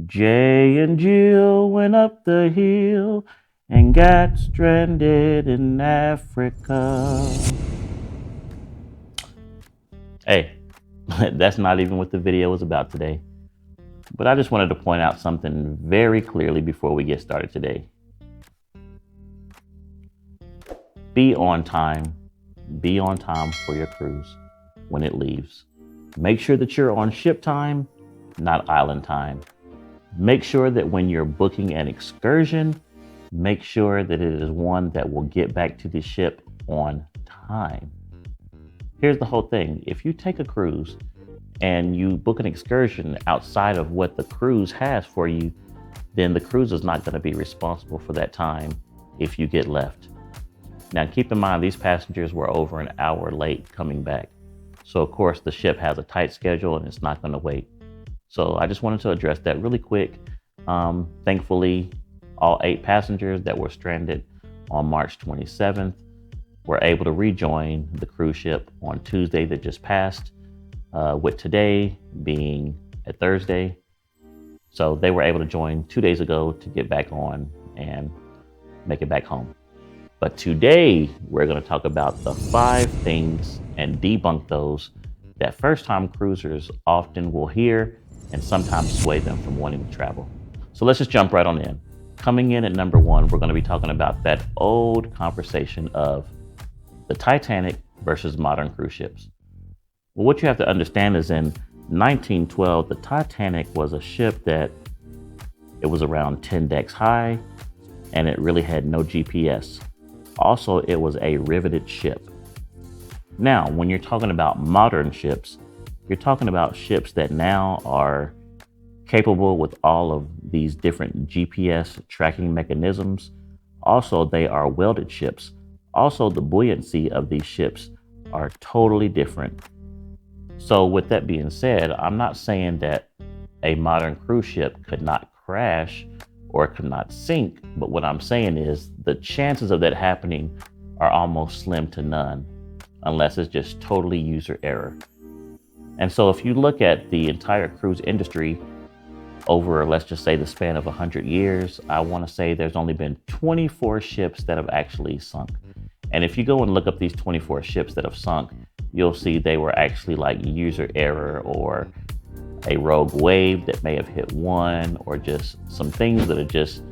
Jay and Jill went up the hill and got stranded in Africa. Hey, that's not even what the video was about today. But I just wanted to point out something very clearly before we get started today. Be on time. Be on time for your cruise when it leaves. Make sure that you're on ship time, not island time. Make sure that when you're booking an excursion, make sure that it is one that will get back to the ship on time. Here's the whole thing. If you take a cruise and you book an excursion outside of what the cruise has for you, then the cruise is not going to be responsible for that time if you get left. Now, keep in mind, these passengers were over an hour late coming back. So, of course, the ship has a tight schedule and it's not going to wait. So I just wanted to address that really quick. Thankfully, all 8 passengers that were stranded on March 27th were able to rejoin the cruise ship on Tuesday that just passed, with today being a Thursday. So they were able to join 2 days ago to get back on and make it back home. But today we're going to talk about the 5 things and debunk those that first-time cruisers often will hear and sometimes sway them from wanting to travel. So let's just jump right on in. Coming in at number 1, we're going to be talking about that old conversation of the Titanic versus modern cruise ships. Well, what you have to understand is in 1912, the Titanic was a ship that it was around 10 decks high and it really had no GPS. Also, it was a riveted ship. Now, when you're talking about modern ships, you're talking about ships that now are capable with all of these different GPS tracking mechanisms. Also, they are welded ships. Also, the buoyancy of these ships are totally different. So with that being said, I'm not saying that a modern cruise ship could not crash or could not sink, but what I'm saying is the chances of that happening are almost slim to none, unless it's just totally user error. And so if you look at the entire cruise industry over, let's just say, the span of 100 years, I want to say there's only been 24 ships that have actually sunk. And if you go and look up these 24 ships that have sunk, you'll see they were actually like user error or a rogue wave that may have hit one, or just some things that are just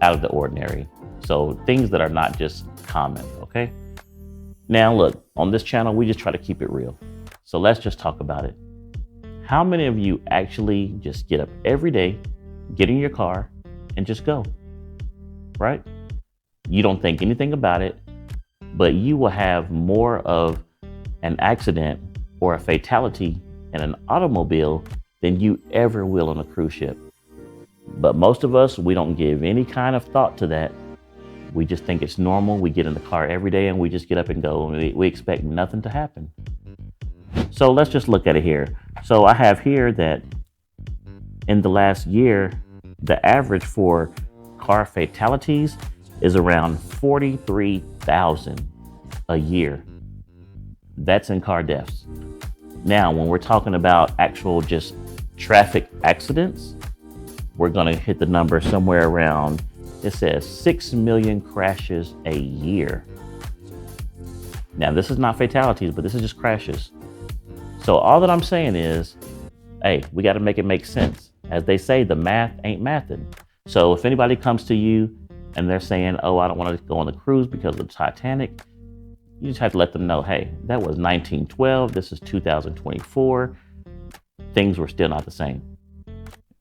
out of the ordinary. So things that are not just common, okay? Now look, on this channel, we just try to keep it real. So let's just talk about it. How many of you actually just get up every day, get in your car, and just go, right? You don't think anything about it, but you will have more of an accident or a fatality in an automobile than you ever will on a cruise ship. But most of us, we don't give any kind of thought to that. We just think it's normal. We get in the car every day and we just get up and go, and we expect nothing to happen. So let's just look at it here. So I have here that in the last year, the average for car fatalities is around 43,000 a year. That's in car deaths. Now, when we're talking about actual just traffic accidents, we're going to hit the number somewhere around, it says 6 million crashes a year. Now, this is not fatalities, but this is just crashes. So all that I'm saying is, hey, we got to make it make sense. As they say, the math ain't mathing. So if anybody comes to you and they're saying, oh, I don't want to go on the cruise because of the Titanic, you just have to let them know, hey, that was 1912. This is 2024. Things were still not the same.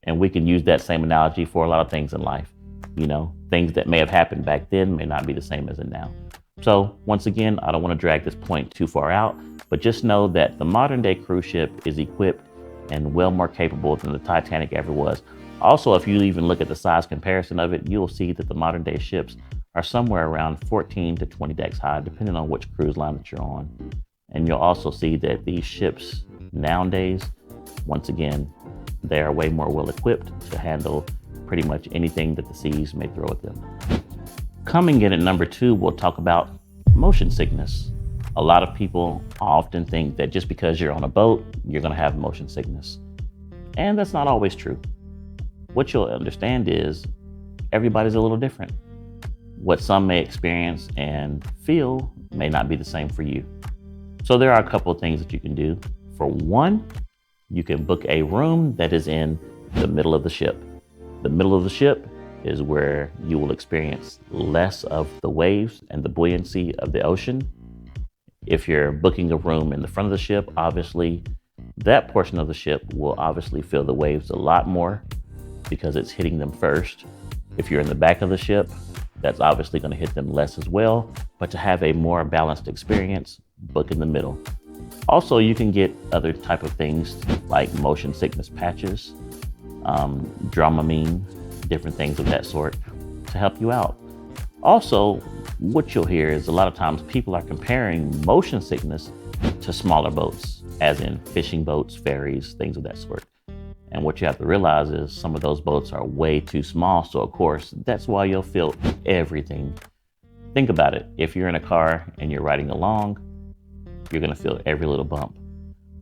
And we can use that same analogy for a lot of things in life. You know, things that may have happened back then may not be the same as it now. So once again, I don't want to drag this point too far out, but just know that the modern day cruise ship is equipped and well more capable than the Titanic ever was. Also, if you even look at the size comparison of it, you'll see that the modern day ships are somewhere around 14 to 20 decks high, depending on which cruise line that you're on. And you'll also see that these ships nowadays, once again, they are way more well equipped to handle pretty much anything that the seas may throw at them. Coming in at number 2, we'll talk about motion sickness. A lot of people often think that just because you're on a boat, you're going to have motion sickness. And that's not always true. what you'll understand is everybody's a little different. What some may experience and feel may not be the same for you. So there are a couple of things that you can do. For one, you can book a room that is in the middle of the ship. The middle of the ship is where you will experience less of the waves and the buoyancy of the ocean. If you're booking a room in the front of the ship, obviously that portion of the ship will obviously feel the waves a lot more because it's hitting them first. If you're in the back of the ship, that's obviously going to hit them less as well. But to have a more balanced experience, book in the middle. Also, you can get other type of things like motion sickness patches, Dramamine, different things of that sort to help you out. Also, what you'll hear is a lot of times people are comparing motion sickness to smaller boats, as in fishing boats, ferries, things of that sort. And what you have to realize is some of those boats are way too small. So of course, that's why you'll feel everything. Think about it. If you're in a car and you're riding along, you're going to feel every little bump.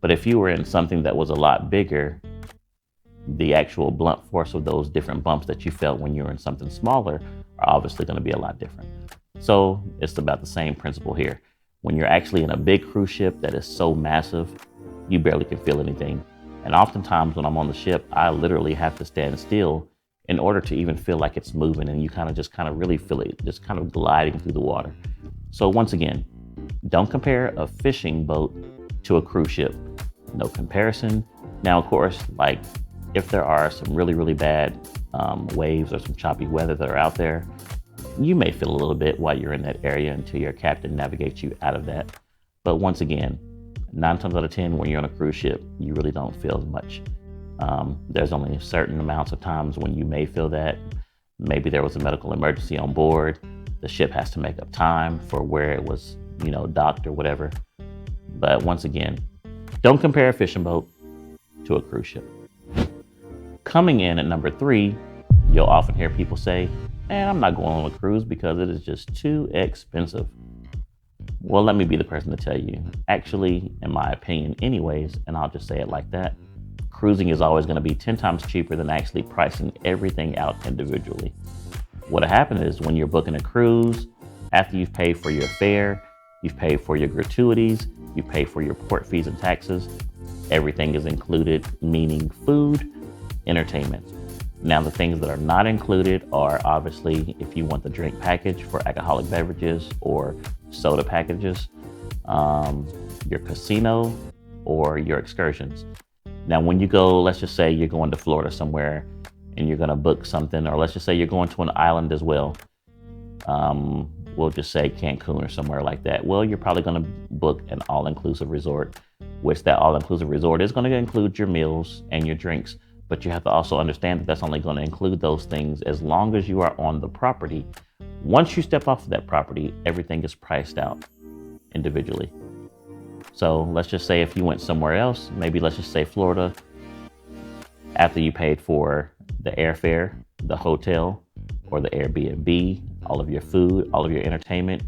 But if you were in something that was a lot bigger, the actual blunt force of those different bumps that you felt when you were in something smaller are obviously going to be a lot different. So it's about the same principle here. When you're actually in a big cruise ship that is so massive, you barely can feel anything. And oftentimes when I'm on the ship, I literally have to stand still in order to even feel like it's moving, and you kind of really feel it just kind of gliding through the water. So once again, don't compare a fishing boat to a cruise ship. No comparison. Now, of course, like if there are some really, really bad waves or some choppy weather that are out there, you may feel a little bit while you're in that area until your captain navigates you out of that. But once again, 9 times out of 10, when you're on a cruise ship, you really don't feel as much. There's only certain amounts of times when you may feel that. Maybe there was a medical emergency on board. The ship has to make up time for where it was, docked or whatever. But once again, don't compare a fishing boat to a cruise ship. Coming in at number 3, you'll often hear people say, "Man, I'm not going on a cruise because it is just too expensive." Well, let me be the person to tell you. Actually, in my opinion anyways, and I'll just say it like that, cruising is always going to be 10 times cheaper than actually pricing everything out individually. What'll happen is when you're booking a cruise, after you've paid for your fare, you've paid for your gratuities, you pay for your port fees and taxes, everything is included, meaning food, entertainment. Now, the things that are not included are obviously if you want the drink package for alcoholic beverages or soda packages, your casino, or your excursions. Now, when you go, let's just say you're going to Florida somewhere and you're going to book something, or let's just say you're going to an island as well. We'll just say Cancun or somewhere like that. Well, you're probably going to book an all-inclusive resort, which that all-inclusive resort is going to include your meals and your drinks. But you have to also understand that that's only going to include those things as long as you are on the property. Once you step off of that property, everything is priced out individually. So let's just say if you went somewhere else, maybe let's just say Florida, after you paid for the airfare, the hotel, or the Airbnb, all of your food, all of your entertainment,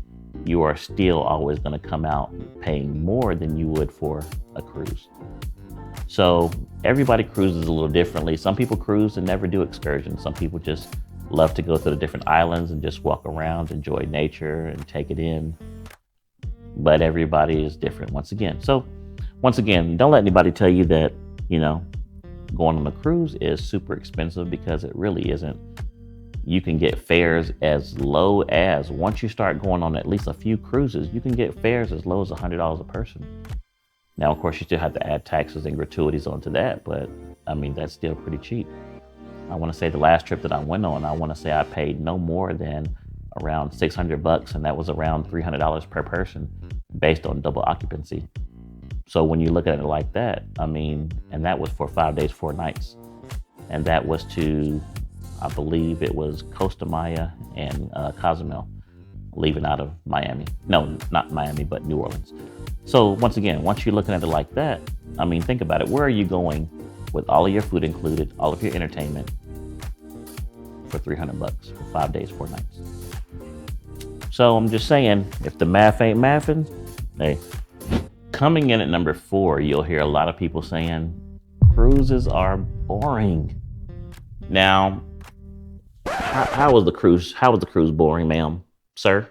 you are still always going to come out paying more than you would for a cruise. So everybody cruises a little differently. Some people cruise and never do excursions. Some people just love to go to the different islands and just walk around, enjoy nature and take it in. But everybody is different once again. So once again, don't let anybody tell you that, going on a cruise is super expensive, because it really isn't. You can get fares as low as, once you start going on at least a few cruises, you can get fares as low as $100 a person. Now, of course, you still have to add taxes and gratuities onto that, but that's still pretty cheap. I want to say the last trip that I went on, I want to say I paid no more than around $600, and that was around $300 per person based on double occupancy. So when you look at it like that, and that was for 5 days, 4 nights. And that was to, I believe it was Costa Maya and Cozumel, leaving out of Miami. No, not Miami, but New Orleans. So once again, once you're looking at it like that, think about it. Where are you going with all of your food included, all of your entertainment for $300 for 5 days, 4 nights? So I'm just saying, if the math ain't mathing, hey. Coming in at number 4, you'll hear a lot of people saying cruises are boring. Now, how was the cruise? How was the cruise boring, ma'am, sir?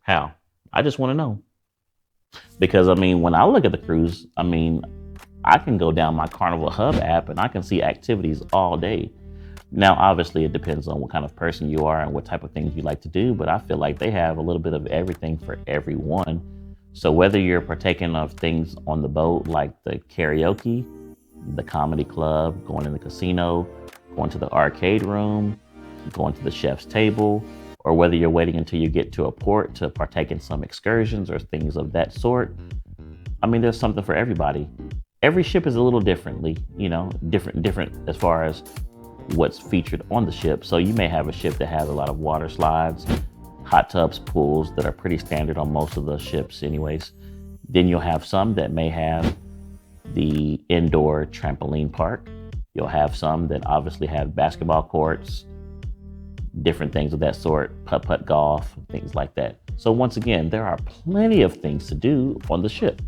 How? I just want to know. Because I mean, when I look at the cruise, I mean, I can go down my Carnival Hub app and I can see activities all day. Now, obviously, it depends on what kind of person you are and what type of things you like to do, but I feel like they have a little bit of everything for everyone. So whether you're partaking of things on the boat like the karaoke, the comedy club, going in the casino, going to the arcade room, going to the chef's table, or whether you're waiting until you get to a port to partake in some excursions or things of that sort, I mean, there's something for everybody. Every ship is a little differently, different as far as what's featured on the ship. So you may have a ship that has a lot of water slides, hot tubs, pools that are pretty standard on most of the ships anyways. Then you'll have some that may have the indoor trampoline park. You'll have some that obviously have basketball courts, different things of that sort, putt-putt golf, things like that. So once again, there are plenty of things to do on the ship.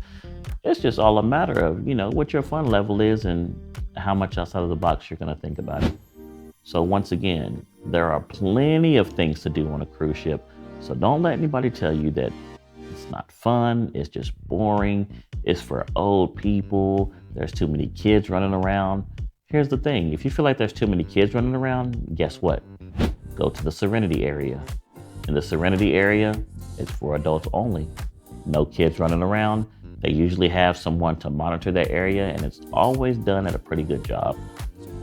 It's just all a matter of, what your fun level is and how much outside of the box you're going to think about it. So once again, there are plenty of things to do on a cruise ship. So don't let anybody tell you that it's not fun, it's just boring, it's for old people, there's too many kids running around. Here's the thing, if you feel like there's too many kids running around, guess what? Go to the Serenity area. In the Serenity area, it's for adults only. No kids running around. They usually have someone to monitor that area, and it's always done at a pretty good job.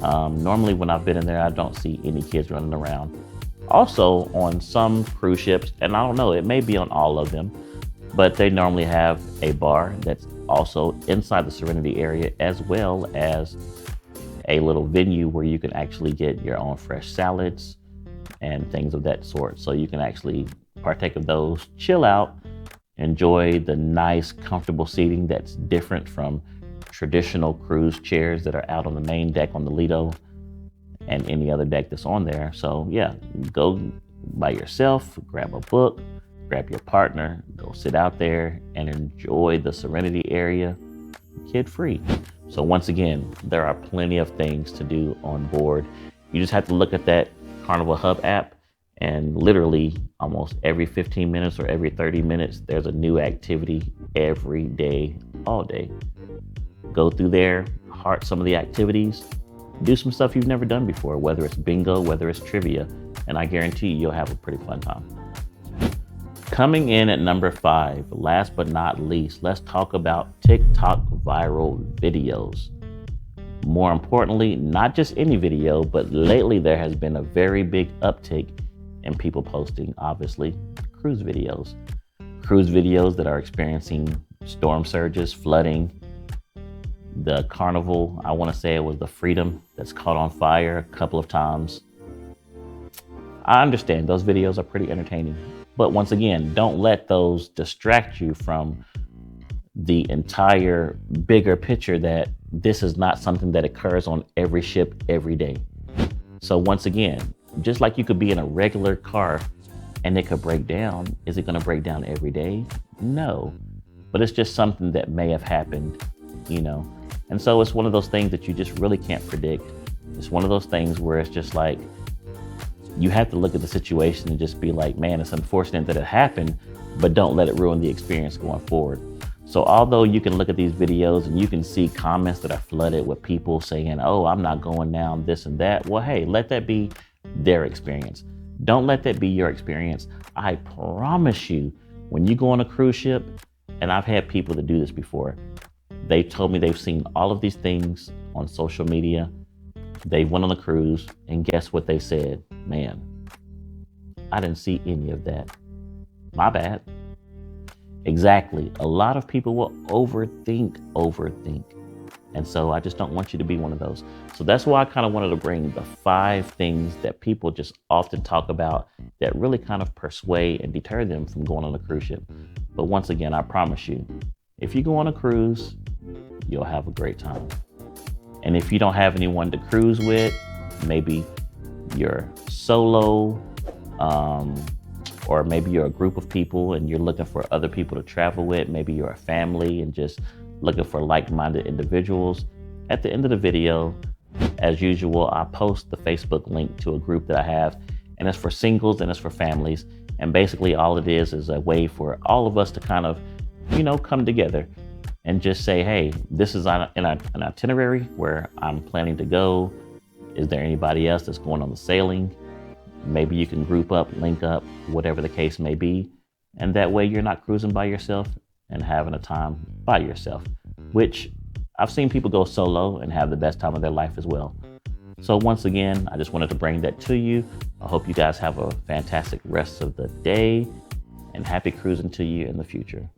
Normally when I've been in there, I don't see any kids running around. Also on some cruise ships, and I don't know, it may be on all of them, but they normally have a bar that's also inside the Serenity area, as well as a little venue where you can actually get your own fresh salads and things of that sort. So you can actually partake of those, chill out, enjoy the nice, comfortable seating that's different from traditional cruise chairs that are out on the main deck on the Lido and any other deck that's on there. So yeah, go by yourself, grab a book, grab your partner, go sit out there and enjoy the Serenity area kid-free. So once again, there are plenty of things to do on board. You just have to look at that Carnival Hub app, and literally almost every 15 minutes or every 30 minutes, there's a new activity every day, all day. Go through there, heart some of the activities, do some stuff you've never done before, whether it's bingo, whether it's trivia, and I guarantee you'll have a pretty fun time. Coming in at number 5, last but not least, let's talk about TikTok viral videos. More importantly, not just any video, but lately there has been a very big uptick in people posting, obviously, cruise videos. Cruise videos that are experiencing storm surges, flooding. The Carnival, I want to say it was the Freedom that's caught on fire a couple of times. I understand those videos are pretty entertaining, but once again, don't let those distract you from the entire bigger picture that this is not something that occurs on every ship every day. So once again, just like you could be in a regular car and it could break down, is it going to break down every day? No, but it's just something that may have happened, And so it's one of those things that you just really can't predict. It's one of those things where it's just like, you have to look at the situation and just be like, man, it's unfortunate that it happened, but don't let it ruin the experience going forward. So although you can look at these videos and you can see comments that are flooded with people saying, oh, I'm not going down this and that. Well, hey, let that be their experience. Don't let that be your experience. I promise you, when you go on a cruise ship, and I've had people that do this before, they told me they've seen all of these things on social media. They went on a cruise, and guess what they said? Man, I didn't see any of that. My bad. Exactly. A lot of people will overthink. And so I just don't want you to be one of those. So that's why I kind of wanted to bring the 5 things that people just often talk about that really kind of persuade and deter them from going on a cruise ship. But once again, I promise you, if you go on a cruise, you'll have a great time. And if you don't have anyone to cruise with, maybe you're solo, or maybe you're a group of people and you're looking for other people to travel with. Maybe you're a family and just looking for like-minded individuals. At the end of the video, As usual, I post the Facebook link to a group that I have, and it's for singles and it's for families. And basically all it is a way for all of us to kind of, come together and just say, hey, this is an itinerary where I'm planning to go. Is there anybody else that's going on the sailing? Maybe you can group up, link up, whatever the case may be. And that way you're not cruising by yourself and having a time by yourself, which I've seen people go solo and have the best time of their life as well. So once again, I just wanted to bring that to you. I hope you guys have a fantastic rest of the day and happy cruising to you in the future.